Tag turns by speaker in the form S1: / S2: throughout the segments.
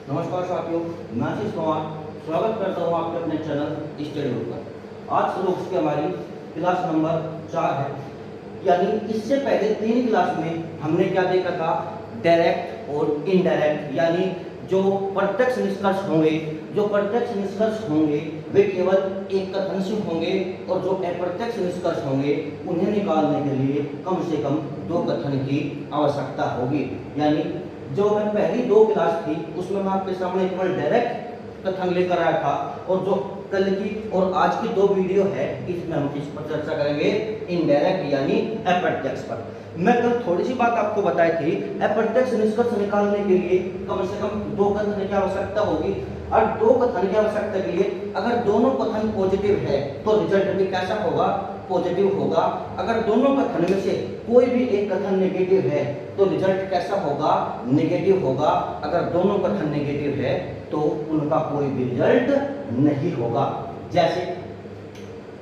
S1: नमस्कार साथियों, मैं आशीष कुमार स्वागत करता हूँ आपके अपने चैनल स्टडी बुक पर। आज सरोक्स की हमारी क्लास नंबर 4 है। यानी इससे पहले 3 क्लास में हमने क्या देखा था, डायरेक्ट और इनडायरेक्ट। यानी जो प्रत्यक्ष निष्कर्ष होंगे वे केवल एक कथन से होंगे और जो अप्रत्यक्ष निष्कर्ष होंगे उन्हें निकालने के लिए कम से कम 2 कथन की आवश्यकता होगी। यानी जो मैं पहली 2 क्लास थी उसमें मैं आपके सामने केवल डायरेक्ट कथन लेकर आया था, और जो कल की और आज की 2 वीडियो है इसमें हम किस पर चर्चा करेंगे, इनडायरेक्ट यानी अप्रत्यक्ष पर। मैं कल थोड़ी सी बात आपको बताई थी, अप्रत्यक्ष निष्कर्ष निकालने के लिए कम से कम 2 कथन की आवश्यकता होगी। और 2 कथन की आवश्यकता के लिए अगर दोनों कथन पॉजिटिव है तो रिजल्ट भी कैसा होगा, पॉजिटिव होगा। अगर दोनों कथन में से कोई भी एक कथन नेगेटिव है तो रिजल्ट कैसा होगा, नेगेटिव होगा। अगर दोनों कथन नेगेटिव है तो उनका कोई भी रिजल्ट नहीं होगा। जैसे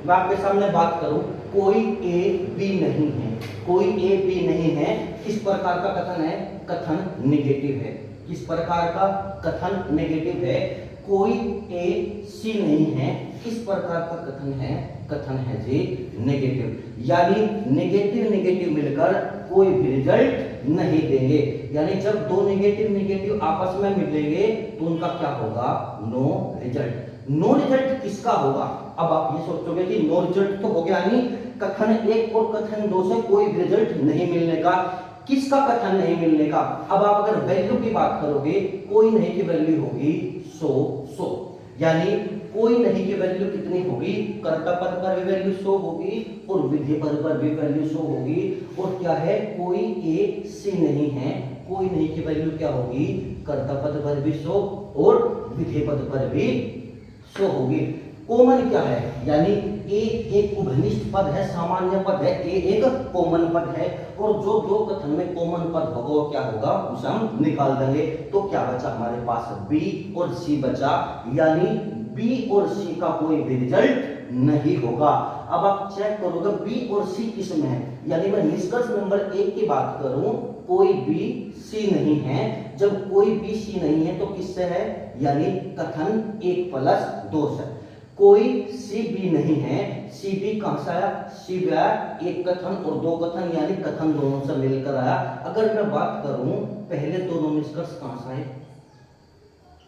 S1: मैं आपके सामने बात करूं, कोई ए बी नहीं है, कोई ए बी नहीं है, किस प्रकार का कथन है, कथन नेगेटिव है। किस प्रकार का कथन नेगेटिव है, कोई ए सी नहीं है, किस प्रकार का कथन है जी नेगेटिव। यानी नेगेटिव मिलकर कोई भी रिजल्ट नहीं देंगे। यानी जब 2 नेगेटिव आपस में मिलेंगे तो उनका क्या होगा, नो रिजल्ट। नो रिजल्ट किसका होगा, अब आप ये सोचोगे कि नो रिजल्ट तो हो गया, यानी कथन 1 और कथन 2 से कोई रिजल्ट नहीं मिलने का। किसका कथन नहीं मिलने का, अब आप अगर वैल्यू की बात करोगे, कोई नहीं की वैल्यू होगी 100। यानी कोई नहीं की वैल्यू कितनी होगी, कर्ता पद पर भी वैल्यू 100 होगी और विधेय पद पर भी वैल्यू 100 होगी। और क्या है, कोई ए सी नहीं है, कोई नहीं की वैल्यू क्या होगी, कर्ता पद पर भी 100 और विधेय पद पर भी 100 होगी। कॉमन क्या है, यानी ए एक उभयनिष्ठ पद है, सामान्य पद है, ए एक कॉमन पद है। और जो 2 कथन में कॉमन पद होगा वो क्या होगा, उसे हम निकाल देंगे। तो क्या बचा हमारे पास, बी और सी बचा। यानी बी और सी का कोई भी रिजल्ट नहीं होगा। अब आप चेक करोगे बी और सी किसमें है, यानी मैं निष्कर्ष नंबर 1 की बात करूं, कोई बी सी नहीं है। जब कोई बी सी नहीं है तो किससे है, यानी कथन 1 प्लस 2 से। कोई सी बी नहीं है, सी बी कहां से आया, सी बी आया एक कथन और 2 कथन, यानी कथन दोनों से मिलकर आया। अगर मैं बात करूं पहले दोनों निष्कर्ष कहां से आए,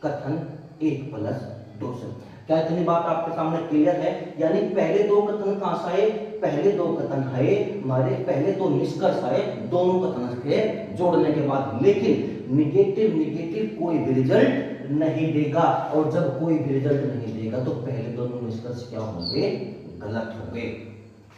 S1: कथन 1 प्लस 2 से। क्या इतनी बात आपके सामने क्लियर है, यानी पहले 2 कथन कहां से आए, पहले 2 कथन है हमारे, पहले 2 निष्कर्ष आए दोनों कथन के जोड़ने के बाद। लेकिन नेगेटिव कोई भी रिजल्ट नहीं देगा, और जब कोई भी रिजल्ट नहीं देगा तो पहले दोनों निष्कर्ष क्या होंगे, गलत होंगे।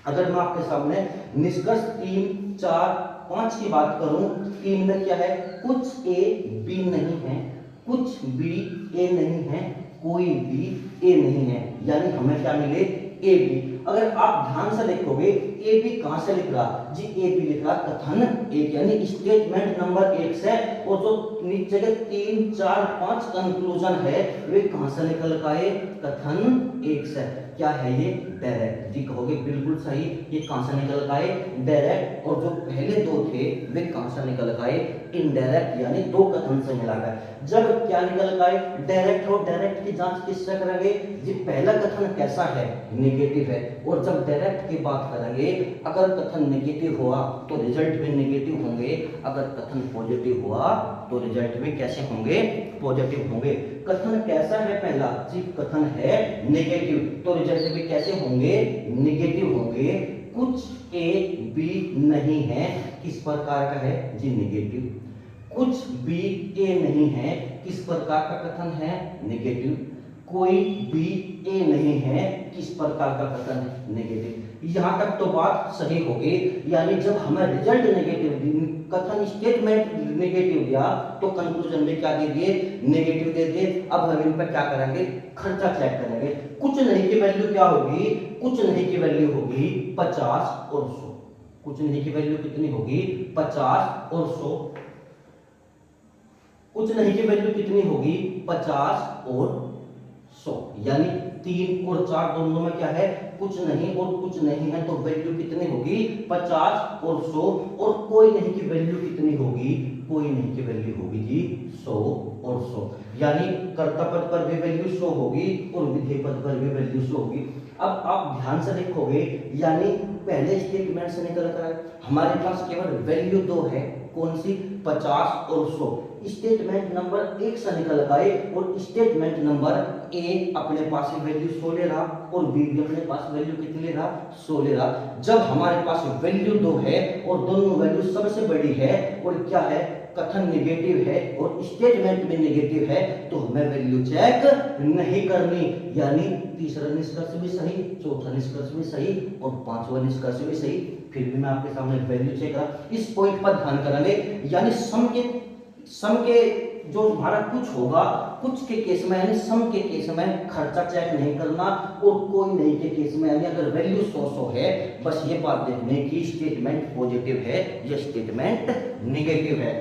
S1: अगर मैं आपके सामने निष्कर्ष 3, 4, 5 की बात करूं, 3 में क्या है, कुछ ए बी नहीं है, कुछ बी ए नहीं है, कोई भी ए नहीं है। यानी हमें क्या मिले, ए बी। अगर आप ध्यान से देखोगे ए बी कहां से लिख रहा जी, ए बी लिख रहा कथन 1 यानी स्टेटमेंट नंबर 1 से। और जो नीचे के 3, 4, 5 कंक्लूजन है वे कहां से निकल के आए, कथन 1 से। क्या है ये, डायरेक्ट। जी कहोगे बिल्कुल सही, ये कहां से निकल के आए, डायरेक्ट। और जो पहले 2 थे वे कहां से निकल के आए, इनडायरेक्ट, यानी 2 कथन से मिलाकर। जब क्या निकल के आए, डायरेक्ट हो, डायरेक्ट की जांच किससे करेंगे जी, पहला कथन कैसा है, नेगेटिव है। और जब डायरेक्ट की बात करेंगे, अगर कथन नेगेटिव हुआ तो रिजल्ट भी नेगेटिव होंगे, अगर कथन पॉजिटिव हुआ तो रिजल्ट भी कैसे होंगे, पॉजिटिव होंगे। कथन कैसा है पहला जी, कथन है नेगेटिव, तो रिजल्ट भी कैसे होंगे, नेगेटिव होंगे। कुछ ए बी नहीं है, किस प्रकार का है जी, नेगेटिव। कुछ बी ए नहीं है, किस प्रकार का कथन है, नेगेटिव। कोई बी ए नहीं है, किस प्रकार का कथन है, नेगेटिव। यहां तक तो बात सही होगी। यानी जब हमें रिजल्ट नेगेटिव, कथन स्टेटमेंट नेगेटिव दिया तो कंक्लूजन में क्या दे दिए, नेगेटिव दे दिए। अब हम इन पर क्या करेंगे, खर्चा चेक करेंगे। कुछ नहीं की वैल्यू क्या होगी, कुछ नहीं की वैल्यू होगी 50 और 100। कुछ नहीं की वैल्यू कितनी होगी, 50 और 100। कुछ नहीं की वैल्यू कितनी होगी, 50 और 100। यानी 3 और 4 दोनों में क्या है, कुछ नहीं और कुछ नहीं है, तो वैल्यू कितनी होगी, 50 और 100। और कोई नहीं की वैल्यू कितनी होगी, कोई नहीं की वैल्यू होगी जी 100 और 100, यानी कर्ता पद पर भी वैल्यू 100 होगी और विधेय पद पर भी वैल्यू 100 होगी। अब आप ध्यान से देखोगे, यानी पहले स्टेटमेंट से निकल कर हमारे पास केवल वैल्यू 2 है, कौन सी, 50 और 100। स्टेटमेंट नंबर 1 से निकल गए और स्टेटमेंट नंबर ए अपने पास वैल्यू 100 ले रहा और बी भी अपने पास वैल्यू कितनी ले रहा, 100 ले रहा। जब हमारे पास वैल्यू 2 है और दोनों वैल्यू सबसे बड़ी है और क्या है, कथन नेगेटिव है और स्टेटमेंट में नेगेटिव है, तो हमें वैल्यू चेक नहीं करनी, यानी तीसरा निष्कर्ष भी सही, चौथा निष्कर्ष भी सही और पांचवा निष्कर्ष भी सही। फिर भी मैं आपके सामने वैल्यू चेक करा, इस पॉइंट पर ध्यान करेंगे, यानी सम के जो हमारा कुछ होगा, कुछ के केस में यानी सम के केस में खर्चा चेक नहीं करना और कोई नहीं के केस में यानी अगर वैल्यू 100 है, बस ये बात देखने की स्टेटमेंट पॉजिटिव है या स्टेटमेंट नेगेटिव है।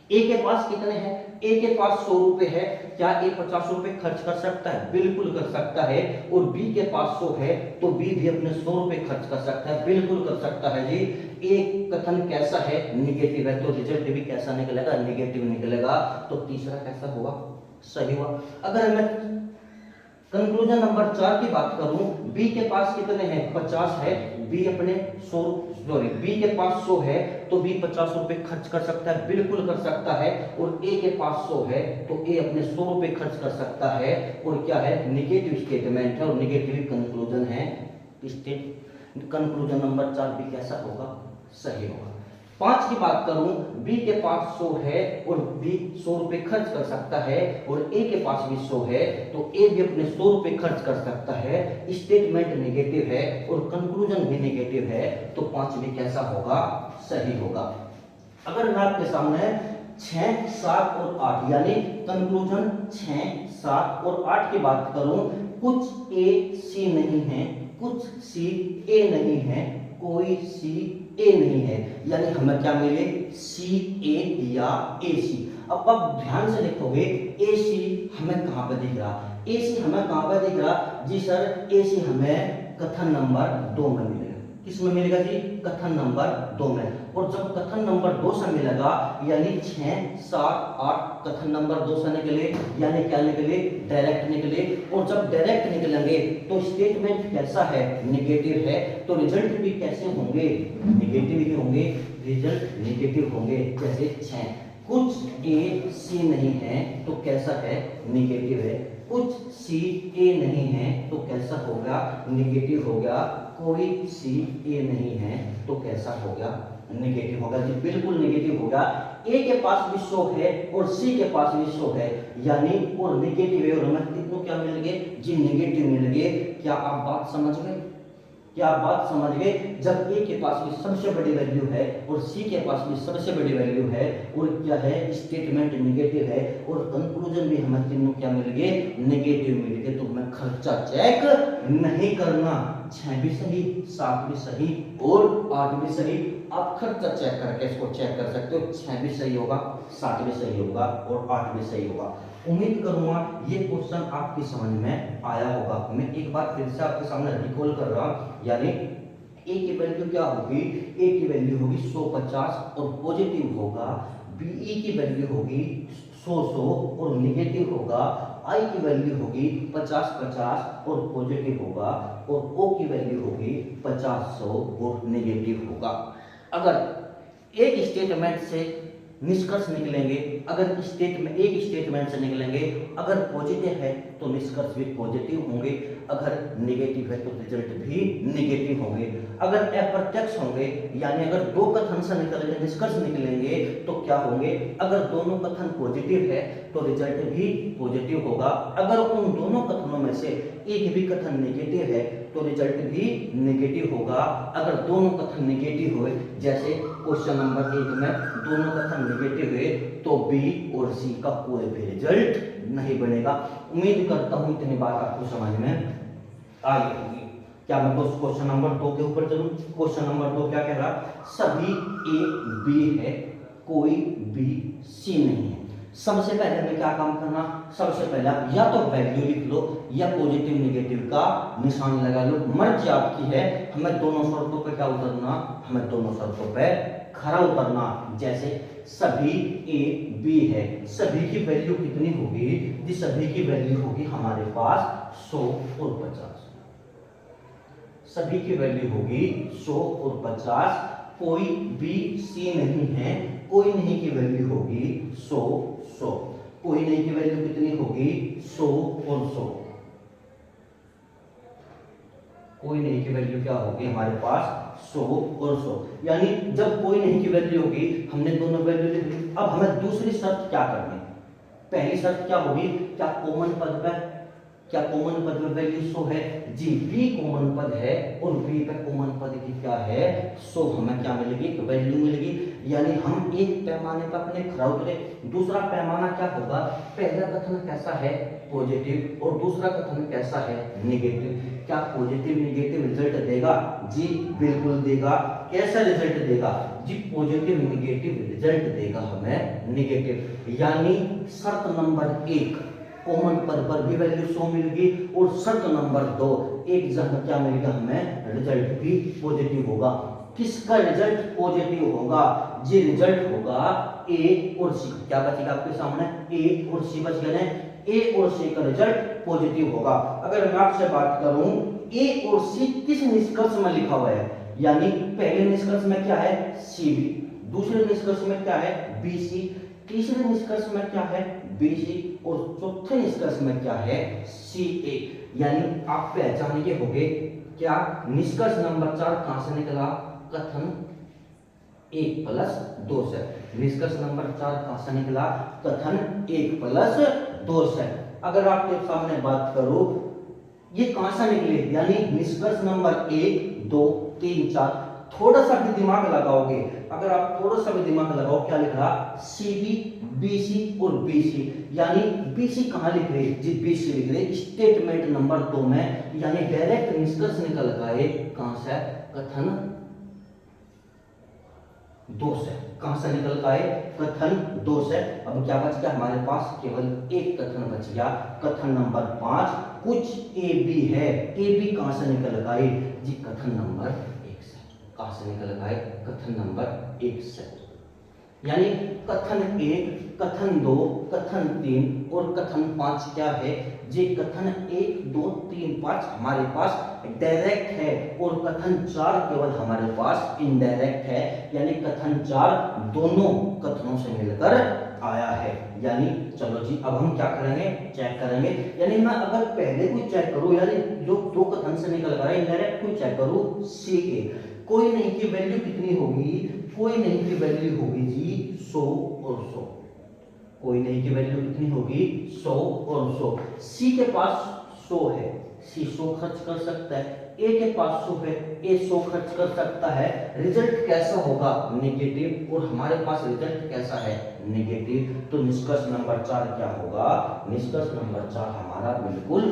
S1: ए के पास कितने हैं, ए के पास 100 रुपए है, क्या ए 50 रुपए खर्च कर सकता है, बिल्कुल कर सकता है। और बी के पास 100 है तो बी भी अपने 100 रुपए खर्च कर सकता है, बिल्कुल कर सकता है जी। एक कथन कैसा है, निगेटिव है, तो रिजल्ट भी कैसा निकलेगा, निगेटिव निकलेगा। तो तीसरा कैसा हुआ, सही हुआ। अगर मैं कंक्लूजन नंबर 4 की बात करूं, बी के पास कितने हैं, 50 है, बी अपने 100 सॉरी बी के पास 100 है तो बी 50 रुपए खर्च कर सकता है, बिल्कुल कर सकता है। और ए के पास 100 है तो ए अपने 100 रुपए खर्च कर सकता है। और क्या है, नेगेटिव स्टेटमेंट है और नेगेटिव कंक्लूजन है। कंक्लूजन नंबर 4 भी कैसा होगा, सही होगा। 5 की बात करूं, बी के पास 100 है और बी 100 रुपए खर्च कर सकता है और ए के पास भी 100 है तो ए भी अपने 100 रुपए खर्च कर सकता है। स्टेटमेंट नेगेटिव है और कंक्लूजन भी नेगेटिव है, तो 5 भी कैसा होगा, सही होगा। अगर मैं आपके सामने 6, 7 और 8 यानी कंक्लूजन 6, 7 और 8 की बात करूं, कुछ ए सी नहीं है, कुछ सी ए नहीं है, कोई सी ए नहीं है, यानी हमें क्या मिले, सी ए या ए सी। अब आप ध्यान से देखोगे, ए सी हमें कहां पर दिख रहा, ए सी हमें कहां पर दिख रहा जी सर, ए सी हमें कथन नंबर 2 में मिलेगा। किसमें मिलेगा जी, कथन नंबर 2 में। और जब कथन नंबर 2 से मिलेगा यानी 6, 7, 8 कथन नंबर 2 से निकले, यानी क्या निकले, डायरेक्ट निकले। और जब डायरेक्ट निकलेंगे तो स्टेटमेंट कैसा है, नेगेटिव है, तो रिजल्ट भी कैसे होंगे, नेगेटिव ही होंगे, रिजल्ट नेगेटिव होंगे। जैसे 6, कुछ ए सी नहीं है तो कैसा है, नेगेटिव है। कुछ सी ए नहीं है तो कैसा होगा, नेगेटिव हो गया। कोई सी ए नहीं है तो कैसा हो गया, नेगेटिव होगा जी, बिल्कुल नेगेटिव होगा। ए के पास भी 100 है और सी के पास भी 100 है, यानी और नेगेटिव है और हमें कितनों क्या मिल गए जी, नेगेटिव मिल गए। क्या आप बात समझ गए, क्या आप बात समझ गए? जब ए के पास भी सबसे बड़ी वैल्यू है और सी के पास भी सबसे बड़ी वैल्यू है और क्या है, स्टेटमेंट नेगेटिव है और कंक्लूजन भी हमें तीनों क्या मिल गए, नेगेटिव मिल गए, तो हमें खर्चा चेक नहीं करना। 6 भी सही, 7 भी सही और 8 भी सही। आप खर्चा चेक करके इसको चेक कर सकते हो, 6 भी सही होगा, 7 भी सही होगा और 8 भी सही होगा। उम्मीद करूंगा ये क्वेश्चन आपकी समझ में आया होगा। मैं एक बार फिर से आपके सामने रिकॉल कर रहा हूं, यानी ए की वैल्यू क्या होगी, ए की वैल्यू होगी 150 और पॉजिटिव होगा। बी की वैल्यू होगी 100 और नेगेटिव होगा। आई की वैल्यू होगी 50 और पॉजिटिव होगा और ओ की वैल्यू होगी 50 और नेगेटिव होगा। अगर एक स्टेटमेंट से निष्कर्ष निकलेंगे, अगर स्टेटमेंट एक स्टेटमेंट से निकलेंगे, अगर पॉजिटिव है तो निष्कर्ष भी पॉजिटिव होंगे, अगर नेगेटिव है तो रिजल्ट भी नेगेटिव होंगे। अगर अप्रत्यक्ष होंगे यानी अगर दो कथन से निकलेंगे निष्कर्ष निकलेंगे तो क्या होंगे, अगर दोनों कथन पॉजिटिव है तो रिजल्ट भी पॉजिटिव होगा। अगर उन दोनों कथनों में से एक भी कथन नेगेटिव है तो रिजल्ट भी नेगेटिव होगा। अगर दोनों कथन नेगेटिव हुए, जैसे क्वेश्चन नंबर 1 में दोनों कथन नेगेटिव हुए, तो बी और सी का कोई भी रिजल्ट नहीं बनेगा। उम्मीद करता हूं इतनी बात आपको समझ में आई होगी। क्या मैं तो क्वेश्चन नंबर 2 के ऊपर चलूं? क्वेश्चन नंबर 2 क्या कह रहा, सभी ए बी है, कोई बी सी नहीं है। सबसे पहले हमें क्या काम करना, सबसे पहले आप या तो वैल्यू लिख लो या पॉजिटिव नेगेटिव का निशान लगा लो, मर्जी आपकी है। हमें दोनों शर्तों पे क्या उतरना, हमें दोनों शर्तों पे खरा उतरना, जैसे सभी ए बी है, सभी की वैल्यू कितनी होगी जी, सभी की वैल्यू होगी हमारे पास 100 और 50, सभी की वैल्यू होगी 100 और 50, कोई बी सी नहीं है, कोई नहीं की वैल्यू होगी 100 100, कोई नहीं की वैल्यू कितनी होगी 100 और 100, कोई नहीं की वैल्यू क्या होगी हमारे पास 100 और 100, यानी जब कोई नहीं की वैल्यू होगी हमने दोनों वैल्यू लिख ली। अब हमें दूसरी शर्त क्या करनी, पहली शर्त क्या होगी, क्या कॉमन पद पे, क्या कॉमन पद में वैल्यू 100 है जी, बी कॉमन पद है और बी पे कॉमन पद की क्या है 100, हमें क्या मिलेगी वैल्यू मिलेगी, यानी हम एक पैमाने पर अपने खरा उतरे। दूसरा पैमाना क्या होगा, पहला कथन कैसा है पॉजिटिव और दूसरा कथन कैसा है नेगेटिव, क्या पॉजिटिव नेगेटिव रिजल्ट देगा जी, बिल्कुल देगा। कैसा रिजल्ट देगा जी, पॉजिटिव नेगेटिव रिजल्ट देगा हमें नेगेटिव, यानी शर्त नंबर 1 कॉमन पद पर भी वैल्यू 100 मिलेगी और शर्त नंबर 2 एक जगह क्या मिलेगा हमें रिजल्ट भी पॉजिटिव होगा। किसका रिजल्ट पॉजिटिव होगा जी, रिजल्ट होगा ए और सी, क्या बचेगा आपके सामने ए और सी बच गए, ए और सी का रिजल्ट पॉजिटिव होगा। अगर मैं आपसे बात करूं ए और सी किस निष्कर्ष में लिखा हुआ है, यानी पहले निष्कर्ष में क्या है सी बी, दूसरे निष्कर्ष में क्या है बी सी, तीसरे निष्कर्ष में क्या है बीसी और चौथे निष्कर्ष में क्या है सी ए, यानी आप पहचानिए होगे क्या निष्कर्ष नंबर 4 कहां से निकला, कथन 1 प्लस 2 से, निष्कर्ष नंबर 4 कहां से निकला, कथन 1 प्लस 2 से। अगर आपके सामने बात करो ये कहां से निकले, यानी निष्कर्ष नंबर 1 2 3 4, थोड़ा सा भी दिमाग लगाओगे, अगर आप थोड़ा सा भी दिमाग लगाओ क्या लिख रहा सी बी बी सी और बी सी, यानी बी सी कहां लिख रहे जी, बी सी लिख रहे स्टेटमेंट नंबर 2 में, यानी डायरेक्ट निष्कर्ष निकल गए कहां से, कथन 2 से, कहां से निकल गए कथन 2 से। अब क्या बच गया हमारे पास, केवल एक कथन बच गया, कथन नंबर 5 कुछ ए बी है, ए बी कहां से निकल गए जी, कथन नंबर 1 से, कहां से निकल गए कथन नंबर 1 से, यानी कथन 1 कथन 2 कथन 3 और कथन 5 क्या है जी, कथन 1 2 3 5 हमारे पास डायरेक्ट है और कथन 4 केवल हमारे पास इनडायरेक्ट है, यानी कथन 4 दोनों कथनों से मिलकर आया है। यानी चलो जी अब हम क्या करेंगे, चेक करेंगे, यानी मैं अगर पहले कोई चेक करूं, यानी जो 2 कथन से निकल रहा है इनडायरेक्ट कोई चेक करूं सी ए, कोई नहीं की वैल्यू कितनी होगी, कोई नहीं की वैल्यू होगी जी 100 और 100, कोई नहीं की वैल्यू कितनी होगी 100 और 100, सी के पास 100 है, सी 100 खर्च कर सकता है, ए के पास 100 है, ए 100 खर्च कर सकता है, रिजल्ट कैसा होगा नेगेटिव, और हमारे पास रिजल्ट कैसा है नेगेटिव, तो निष्कर्ष नंबर 4 क्या होगा, निष्कर्ष नंबर 4 हमारा बिल्कुल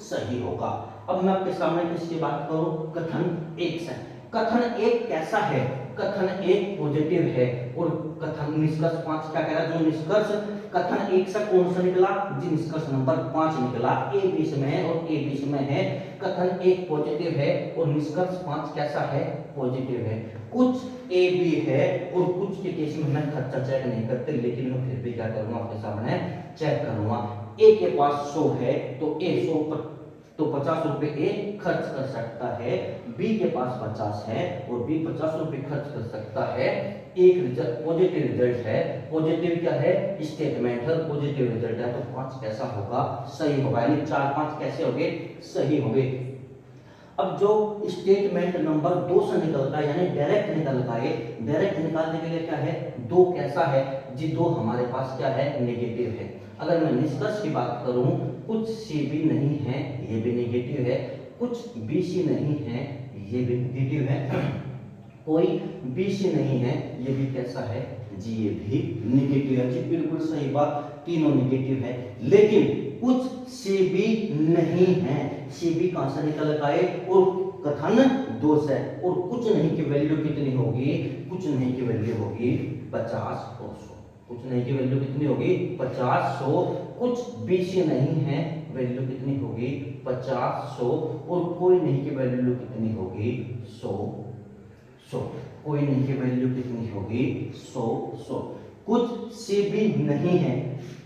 S1: सही होगा। अब मैं आपके सामने किसकी बात करूं, कथन 1 से, कथन 1 कैसा है, कथन 1 पॉजिटिव है और कथन निष्कर्ष 5 क्या कह रहा है, जो निष्कर्ष कथन 1 से कौन सा निकला जी, निष्कर्ष नंबर 5 निकला, ए बीच में है और ए बीच में है, कथन 1 पॉजिटिव है और निष्कर्ष 5 कैसा है पॉजिटिव है, कुछ ए बी है और कुछ के केस में मैं खर्चा चेक नहीं करते, लेकिन मैं फिर भी क्या करूंगा आपके सामने चेक करूंगा, ए के पास 100 है तो ए 100 तो 50 रुपए ए खर्च कर सकता है, बी के पास 50 है और बी 50 रुपए खर्च कर सकता है, एक रिजल्ट पॉजिटिव रिजल्ट है, पॉजिटिव क्या है स्टेटमेंट है, पॉजिटिव रिजल्ट है, तो 5 कैसा होगा सही होगा, यानी 4 5 कैसे होंगे सही होंगे। अब जो स्टेटमेंट नंबर 2 से निकलता है यानी डायरेक्ट निकलता है, डायरेक्ट निकालने के लिए क्या है 2 कैसा है जी, 2 हमारे पास क्या है नेगेटिव है। अगर मैं निष्कर्ष की बात करूं कुछ सी बी नहीं है ये भी नेगेटिव है, कुछ बी सी नहीं है ये भी नेगेटिव है, कोई बी सी नहीं है ये भी कैसा है जी, ये भी नेगेटिव है जी, बिल्कुल सही बात, तीनों नेगेटिव है, लेकिन कुछ सी बी नहीं है, सी बी कहां से निकल आए और कथन 2 से, और कुछ नहीं की वैल्यू कितनी होगी, कुछ नहीं की वैल्यू होगी 50 और 100, कुछ नहीं की वैल्यू कितनी होगी 50 100, कुछ बीसी नहीं है वैल्यू कितनी होगी 50 100 और कोई नहीं की वैल्यू कितनी होगी 100 100। कोई नहीं की वैल्यू कितनी होगी 100। कुछ से भी नहीं है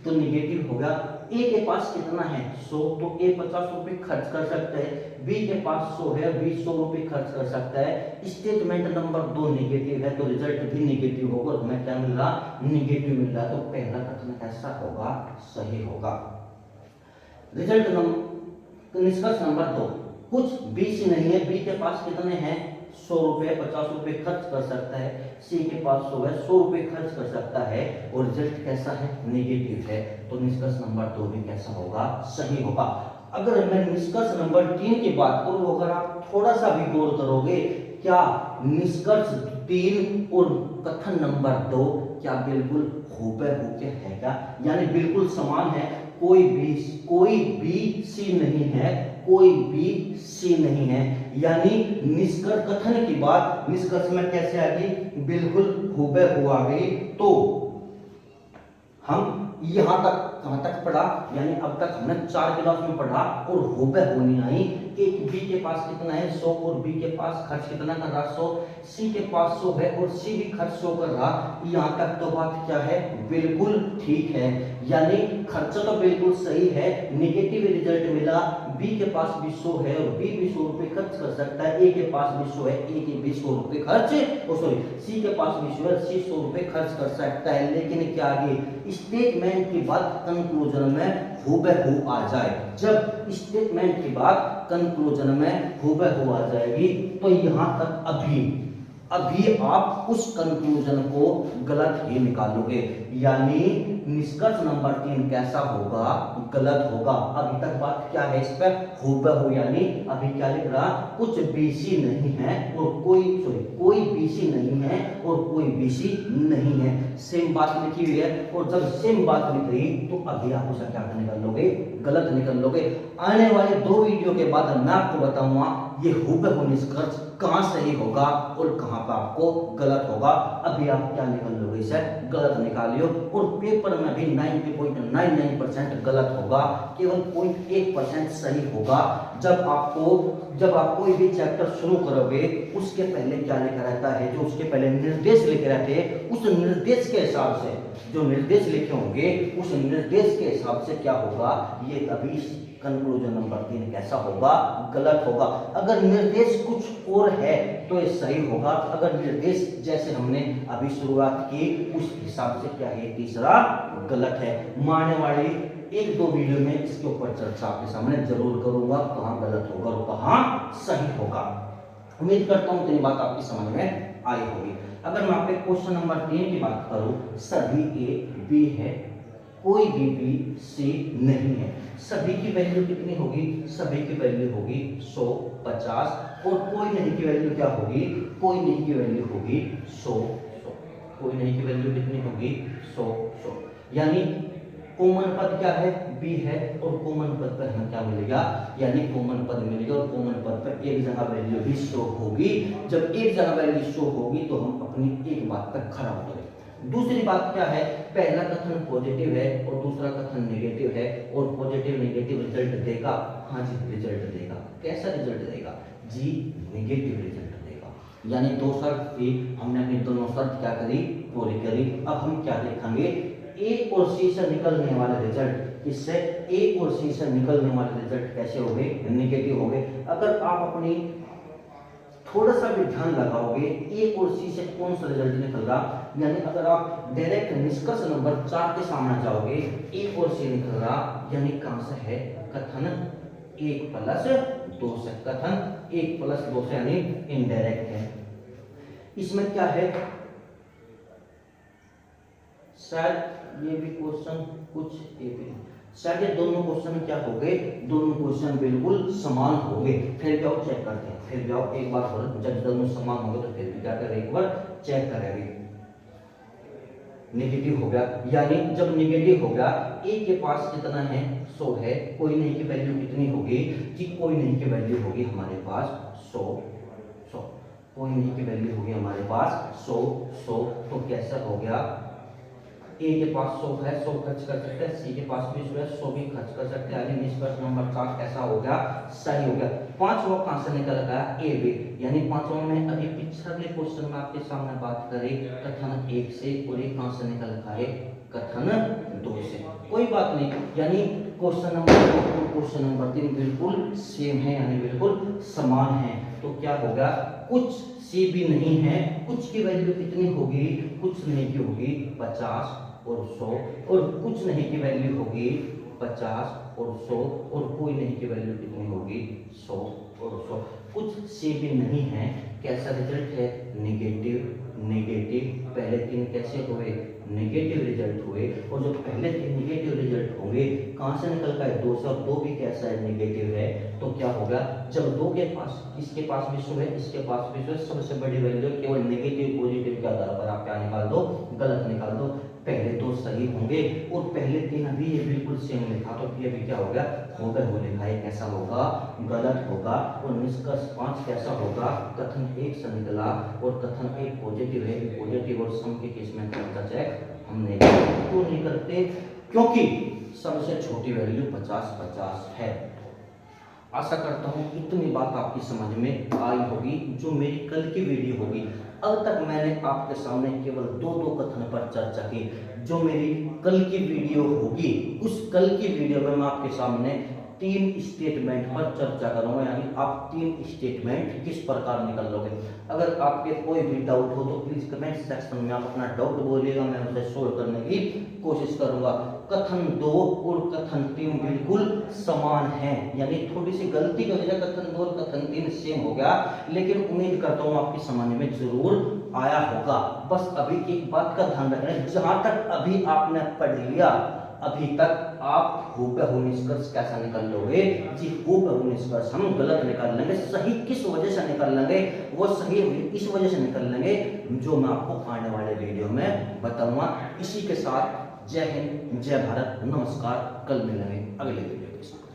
S1: तो निगेटिव होगा। ए के पास कितना है 100, तो ए 50 रुपए खर्च कर सकता है। बी के पास 100 है, बी 100 रुपए खर्च कर सकता है। स्टेटमेंट नंबर 2 निगेटिव है तो रिजल्ट भी निगेटिव होगा और हमें क्या मिल रहा, निगेटिव मिल रहा। तो पहला कथन कैसा होगा, सही होगा। रिजल्ट नंबर, निष्कर्ष नंबर 2, कुछ बी सी नहीं है। बी के पास कितने हैं 100 रुपए, 50 रुपए खर्च कर सकता है। सी के पास 100 है, 100 रुपए खर्च कर सकता है और रिजल्ट कैसा है, निगेटिव है। तो निष्कर्ष नंबर 2 भी कैसा होगा, सही होगा। अगर मैं निष्कर्ष नंबर 3 की बात करूं, अगर आप थोड़ा सा भी गौर करोगे, क्या निष्कर्ष 3 और कथन नंबर 2 क्या बिल्कुल हूबहू के है क्या, यानी बिल्कुल समान है। कोई भी सी नहीं है, कोई भी सी नहीं है, यानी निष्कर्ष कथन की बात निष्कर्ष में कैसे आ गई, बिल्कुल हूबहू आ गई। तो हम यहां तक कहां तक पढ़ा, यानी अब तक हमने 4 क्लास में पढ़ा और हूबहू नहीं आई। एक बी के पास कितना है 100 और बी के पास खर्च कितना कर रहा 100, सी के पास 100 है और सी भी खर्च 100 कर रहा। यहां तक तो बात क्या है, बिल्कुल ठीक है, यानी खर्चा तो बिल्कुल सही है। नेगेटिव रिजल्ट मिला, बी के पास भी 100 है और बी भी 100 रुपए खर्च कर सकता है। ए के पास भी 100 है, ए के भी 100 रुपए खर्च, सॉरी सी के पास भी 100 है, सी 100 रुपए खर्च कर सकता है। लेकिन क्या आगे स्टेटमेंट की बात कंक्लूजन में हूबहू आ जाए, जब स्टेटमेंट की बात कंक्लूजन में हूबहू आ जाएगी तो यहां तक अभी आप उस कंक्लूजन को गलत ही निकालोगे, यानी निष्कर्ष नंबर 3 कैसा होगा, गलत होगा। अभी तक बात क्या है इस पर, हूबहू, यानी अभी क्या लिख रहा, कुछ बीसी नहीं है और कोई बीसी नहीं है और कोई बीसी नहीं है। सेम बात लिखी हुई है और जब सेम बात लिख रही तो अभी आप उसे क्या निकाल लोगे, गलत निकाल लोगे। आने वाले 2 वीडियो के बाद मैं आपको बताऊंगा ये हूबहू निष्कर्ष कहां सही होगा और कहां पर आपको गलत होगा। अभी आप क्या निकाल लोगे, इसे गलत निकालियो और पेपर में भी 90.99% गलत होगा, केवल 0.1% सही होगा। जब आप कोई भी चैप्टर शुरू करोगे उसके पहले क्या लिखा रहता है, जो उसके पहले निर्देश लिखे रहते हैं, उस निर्देश के हिसाब से जो निर्देश लिखे होंगे उस निर्देश के हिसाब से क्या होगा, ये तभी कंक्लूजन नंबर 3 कैसा होगा, गलत होगा। अगर निर्देश कुछ और है तो ये सही होगा, अगर निर्देश जैसे हमने अभी शुरुआत की उस हिसाब से क्या है, तीसरा गलत है। मानने वाली 1-2 वीडियो में इसके ऊपर चर्चा आपके सामने जरूर करूंगा, कहां गलत होगा और कहां सही होगा। उम्मीद करता हूं तेरी बात आपकी समझ में आई होगी। अगर मैं आपके क्वेश्चन नंबर 3 की बात करूं, सभी ए बी है, कोई भी बी सी नहीं है। सभी की वैल्यू कितनी होगी, सभी की वैल्यू होगी 100, 50 और कोई नहीं की वैल्यू क्या होगी, कोई नहीं की वैल्यू होगी 100। कोई नहीं की वैल्यू कितनी होगी 100। यानी कॉमन पद क्या है, बी है और कॉमन पद पर हमें क्या मिलेगा, यानी कॉमन पद मिलेगा और कॉमन पद पर एक जगह वैल्यू भी शो होगी। जब एक जगह वैल्यू शो होगी तो हम अपनी एक बात पर खरा उतरेंगे। दूसरी बात क्या है, पहला कथन पॉजिटिव है और दूसरा कथन नेगेटिव है और पॉजिटिव नेगेटिव रिजल्ट देगा। हाँ जी, रिजल्ट देगा। कैसा रिजल्ट देगा जी, नेगेटिव रिजल्ट देगा। यानी 2 शर्त थी, हमने अपनी दोनों शर्त क्या करी, पूरी करी। अब हम क्या देखेंगे, ए और सी से निकलने वाले रिजल्ट, इससे ए और सी से निकलने वाले रिजल्ट कैसे हो गए, नेगेटिव हो गए। अगर आप अपनी थोड़ा सा भी ध्यान लगाओगे ए और सी से कौन सा रिजल्ट निकल रहा, यानी अगर आप डायरेक्ट निष्कर्ष नंबर 4 के सामने जाओगे, ए और सी निकल रहा, यानी कहां से है, कथन 1+2 से, कथन 1+2 से, यानी इनडायरेक्ट है। इसमें क्या है, शायद ये भी क्वेश्चन कुछ ये भी, शायद ये दोनों क्वेश्चन क्या हो गए, दोनों क्वेश्चन बिल्कुल समान हो गए। फिर जाओ चेक करते हैं, फिर जाओ एक बार और, जब दोनों समान हो गए तो फिर भी क्या करें, एक बार चेक करेंगे। नेगेटिव हो गया, यानी जब नेगेटिव हो गया, ए के पास कितना है 100 है, कोई नहीं की वैल्यू कितनी होगी कि कोई नहीं की वैल्यू होगी हमारे पास 100। कोई नहीं की वैल्यू होगी हमारे पास 100। तो कैसा हो गया, ए के पास 100 है, 100 खर्च कर सकते हैं, सी के पास भी 100 है, 100 भी खर्च कर सकते हैं। यानी निष्कर्ष नंबर 4 कैसा हो गया, सही हो गया। पांचवा कहां से निकल गया, ए बी। यानी पांचवा में अभी पिछले क्वेश्चन में आपके सामने बात करें कथन 1 से, और ये कहां से निकल गया है, कथन 2 से। कोई बात नहीं, यानी क्वेश्चन नंबर 2 और क्वेश्चन नंबर 3 बिल्कुल सेम है, यानी बिल्कुल समान है। तो क्या होगा, कुछ सी भी नहीं है, कुछ की वैल्यू कितनी होगी, कुछ नहीं की होगी 50 और 100, और कुछ नहीं की वैल्यू होगी 50 और 100, और कोई नहीं की वैल्यू कितनी होगी 100 और 100। कुछ सी भी नहीं है, कैसा रिजल्ट है, नेगेटिव। नेगेटिव पहले 3 कैसे हुए, नेगेटिव रिजल्ट हुए, और जो पहले 3 नेगेटिव रिजल्ट होंगे कहां से निकल गए, 2 से, और 2 भी कैसा है, नेगेटिव है। तो क्या होगा, जब 2 के पास, इसके पास भी 100 है, इसके पास भी 100 है, सबसे बड़ी वैल्यू केवल नेगेटिव पॉजिटिव के आधार पर आप क्या निकाल दो, गलत निकाल दो। पहले 2 सही होंगे और पहले 3 अभी ये बिल्कुल सेम लिखा, तो ये भी क्या होगा, होगा हो लिखा है, कैसा होगा, गलत होगा। और निष्कर्ष 5 कैसा होगा, कथन 1 से निकला, और कथन 1 पॉजिटिव है, पॉजिटिव और सम के केस में कौन सा चेक हम क्यों नहीं करते, क्योंकि सबसे छोटी वैल्यू 50-50 है। आशा करता हूँ इतनी बात आपकी समझ में आई होगी। जो मेरी कल की वीडियो होगी, अब तक मैंने आपके सामने केवल 2 कथन पर चर्चा की। जो मेरी कल की वीडियो होगी, उस कल की वीडियो में मैं आपके सामने 3 स्टेटमेंट पर चर्चा करूंगा, यानी आप 3 स्टेटमेंट किस प्रकार निकल लोगे। अगर आपके कोई भी डाउट हो तो प्लीज कमेंट सेक्शन में आप अपना डाउट बोलिएगा, मैं उसे सोल्व करने की कोशिश करूंगा। कथन 2 और कथन 3 बिल्कुल समान है, यानी थोड़ी सी गलती की वजह से कथन 2 और कथन 3 सेम हो गया, लेकिन उम्मीद करता हूं आपकी समझ में जरूर आया होगा। बस अभी एक बात का ध्यान रखना, जहां तक अभी आपने पढ़ लिया, अभी तक आप हूबहू निष्कर्ष कैसा निकाल लोगे जी, हूबहू निष्कर्ष हम गलत निकाल लेंगे। सही किस वजह से निकाल लेंगे, वो सही इस वजह से निकाल लेंगे जो मैं आपको आने वाले वीडियो में बताऊंगा। इसी के साथ जय हिंद, जय भारत, नमस्कार। कल मिलेंगे अगले वीडियो के साथ।